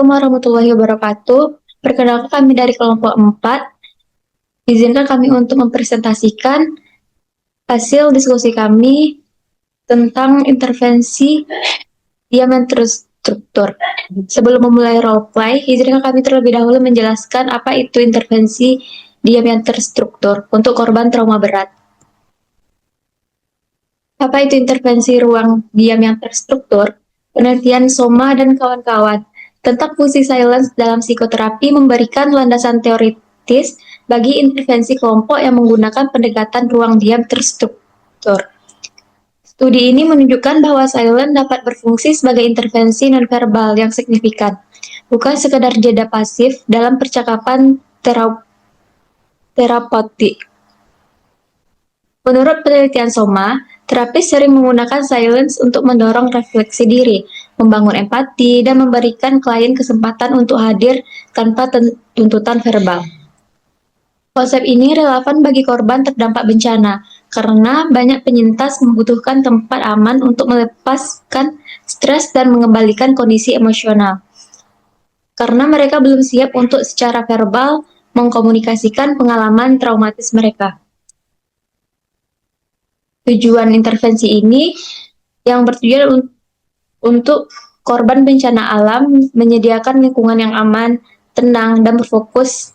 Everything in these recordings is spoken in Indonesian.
warahmatullahi wabarakatuh. Perkenalkan kami dari kelompok 4. Izinkan kami untuk mempresentasikan hasil diskusi kami tentang intervensi diam yang terstruktur. Sebelum memulai roleplay, izinkan kami terlebih dahulu menjelaskan apa itu intervensi diam yang terstruktur untuk korban trauma berat. Apa itu intervensi ruang diam yang terstruktur? Penelitian Soma dan kawan-kawan tentang fungsi silence dalam psikoterapi memberikan landasan teoritis bagi intervensi kelompok yang menggunakan pendekatan ruang diam terstruktur. Studi ini menunjukkan bahwa silence dapat berfungsi sebagai intervensi nonverbal yang signifikan, bukan sekedar jeda pasif dalam percakapan terapeutik. Menurut penelitian Soma, terapis sering menggunakan silence untuk mendorong refleksi diri, membangun empati, dan memberikan klien kesempatan untuk hadir tanpa tuntutan verbal. Konsep ini relevan bagi korban terdampak bencana, karena banyak penyintas membutuhkan tempat aman untuk melepaskan stres dan mengembalikan kondisi emosional. Karena mereka belum siap untuk secara verbal mengkomunikasikan pengalaman traumatis mereka. Tujuan intervensi ini yang bertujuan untuk korban bencana alam menyediakan lingkungan yang aman, tenang, dan terfokus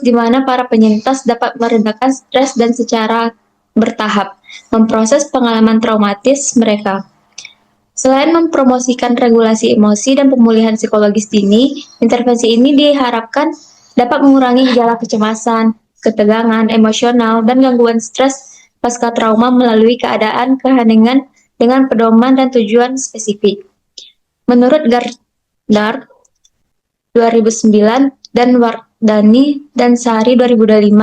di mana para penyintas dapat meredakan stres dan secara bertahap memproses pengalaman traumatis mereka. Selain mempromosikan regulasi emosi dan pemulihan psikologis dini, intervensi ini diharapkan dapat mengurangi gejala kecemasan, ketegangan emosional, dan gangguan stres pasca trauma melalui keadaan keheningan dengan pedoman dan tujuan spesifik. Menurut Gardner 2009 dan Wardani dan Sari 2025,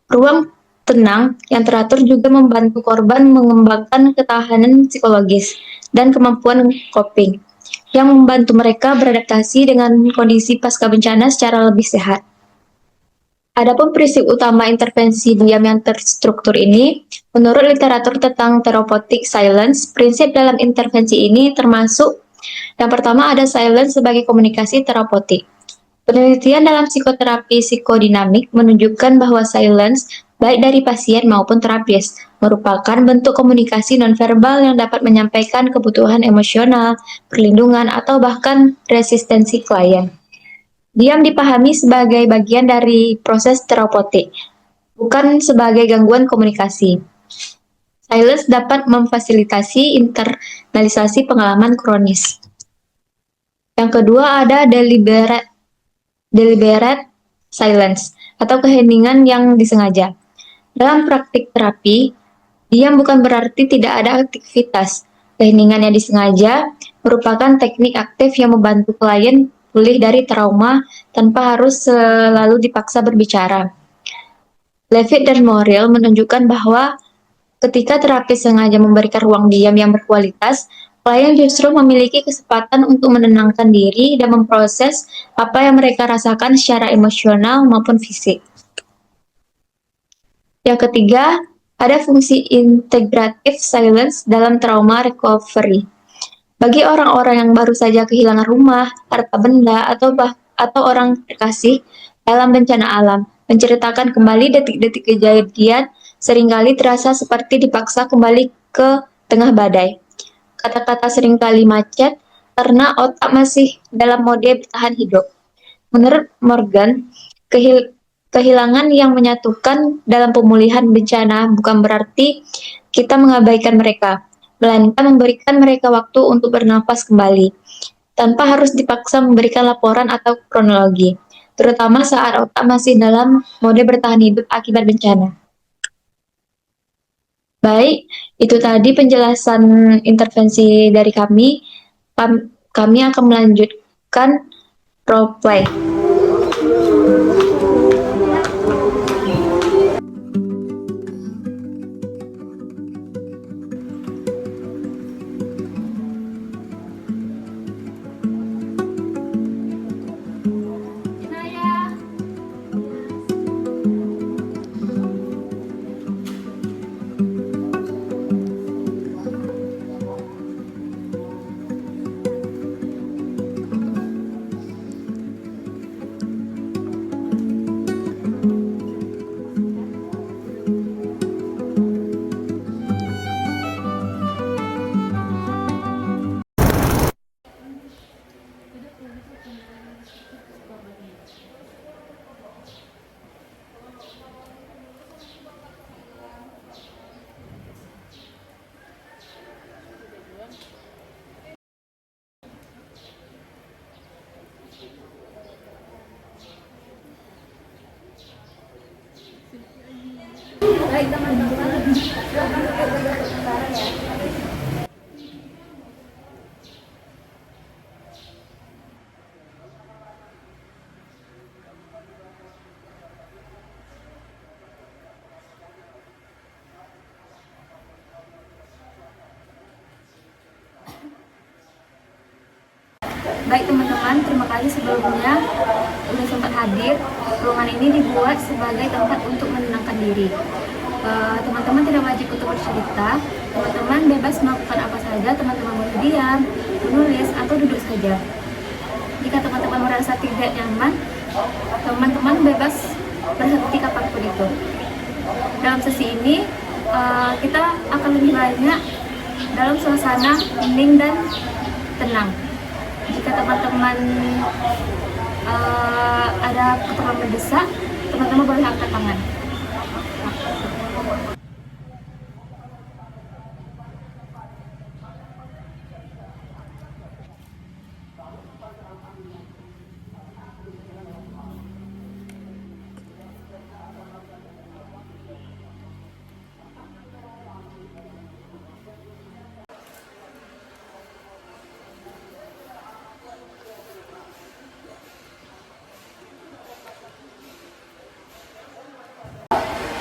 ruang tenang yang teratur juga membantu korban mengembangkan ketahanan psikologis dan kemampuan coping, yang membantu mereka beradaptasi dengan kondisi pasca bencana secara lebih sehat. Adapun prinsip utama intervensi diam yang terstruktur ini, menurut literatur tentang therapeutic silence, prinsip dalam intervensi ini termasuk yang pertama ada silence sebagai komunikasi terapeutik. Penelitian dalam psikoterapi psikodinamik menunjukkan bahwa silence, baik dari pasien maupun terapis, merupakan bentuk komunikasi nonverbal yang dapat menyampaikan kebutuhan emosional, perlindungan, atau bahkan resistensi klien. Diam dipahami sebagai bagian dari proses terapeutik, bukan sebagai gangguan komunikasi. Silence dapat memfasilitasi internalisasi pengalaman kronis. Yang kedua ada deliberate silence atau keheningan yang disengaja. Dalam praktik terapi, diam bukan berarti tidak ada aktivitas. Keheningan yang disengaja merupakan teknik aktif yang membantu klien pulih dari trauma tanpa harus selalu dipaksa berbicara. Levitt dan Morrill menunjukkan bahwa ketika terapis sengaja memberikan ruang diam yang berkualitas, klien justru memiliki kesempatan untuk menenangkan diri dan memproses apa yang mereka rasakan secara emosional maupun fisik. Yang ketiga, ada fungsi integrative silence dalam trauma recovery. Bagi orang-orang yang baru saja kehilangan rumah, harta benda, atau orang terkasih dalam bencana alam, menceritakan kembali detik-detik kejadian seringkali terasa seperti dipaksa kembali ke tengah badai. Kata-kata seringkali macet karena otak masih dalam mode bertahan hidup. Menurut Morgan, kehilangan yang menyatukan dalam pemulihan bencana bukan berarti kita mengabaikan mereka, melainkan memberikan mereka waktu untuk bernapas kembali, tanpa harus dipaksa memberikan laporan atau kronologi, terutama saat otak masih dalam mode bertahan hidup akibat bencana. Baik, itu tadi penjelasan intervensi dari kami. Kami akan melanjutkan role play. Baik teman-teman, silakan duduk untuk sementara ya. Baik teman-teman, terima kasih sebelumnya sudah sempat hadir. Ruangan ini dibuat sebagai tempat untuk menenangkan diri. Teman-teman tidak wajib untuk bercerita. Teman-teman bebas melakukan apa saja. Teman-teman boleh diam, menulis, atau duduk saja. Jika teman-teman merasa tidak nyaman, teman-teman bebas berhenti kapanpun itu. Dalam sesi ini, kita akan lebih banyak dalam suasana hening dan tenang. Jika teman-teman ada keperluan mendesak, teman-teman boleh angkat tangan.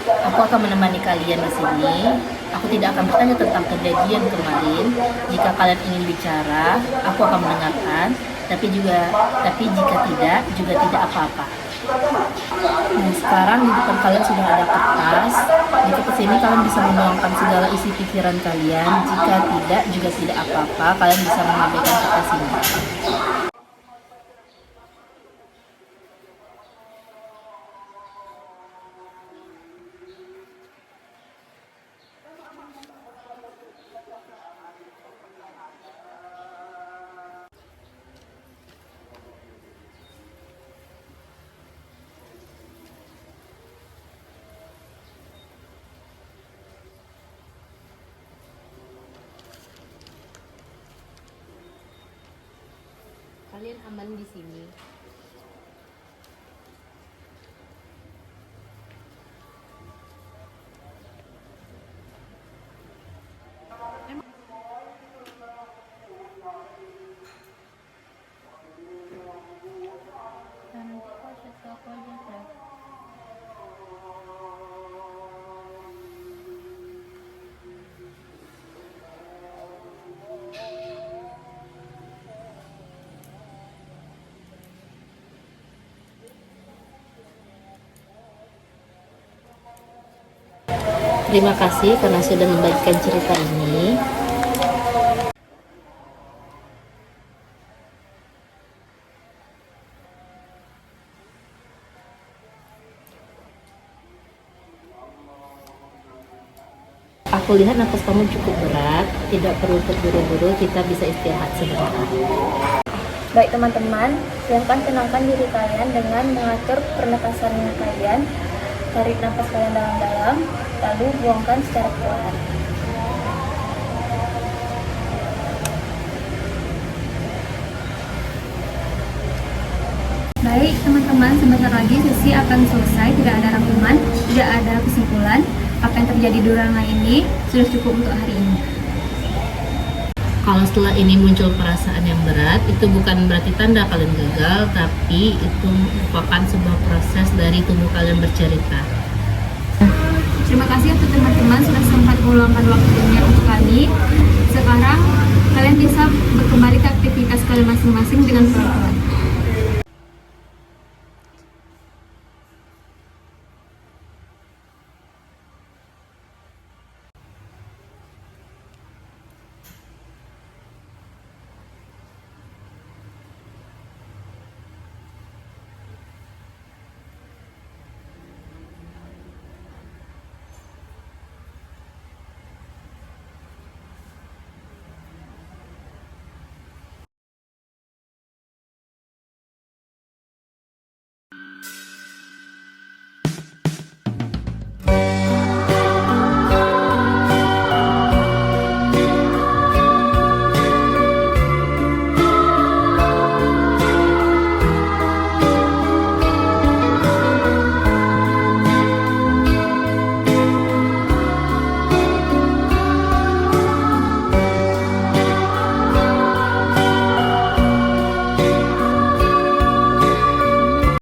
Aku akan menemani kalian di sini. Aku tidak akan bertanya tentang kejadian kemarin. Jika kalian ingin bicara, aku akan mendengarkan. Tapi jika tidak, juga tidak apa-apa. Nah, sekarang di depan kalian sudah ada kertas. Jika kesini kalian bisa menuangkan segala isi pikiran kalian. Jika tidak, juga tidak apa-apa. Kalian bisa mengabaikan kertas ini. Kalian aman di sini. Terima kasih karena sudah membagikan cerita ini. Aku lihat nafas kamu cukup berat, tidak perlu terburu-buru, kita bisa istirahat sebentar. Baik teman-teman, silahkan tenangkan diri kalian dengan mengatur pernapasan kalian. Tarik nafas kalian dalam-dalam, lalu buangkan secara perlahan. Baik teman-teman, sebentar lagi sesi akan selesai. Tidak ada rangkuman, tidak ada kesimpulan. Apa yang terjadi di ruangan ini sudah cukup untuk hari ini. Kalau setelah ini muncul perasaan yang berat, itu bukan berarti tanda kalian gagal, tapi itu merupakan sebuah proses dari tubuh kalian bercerita. Terima kasih untuk teman-teman sudah sempat meluangkan waktunya untuk kami. Sekarang kalian bisa kembali ke aktivitas kalian masing-masing dengan pelan-pelan.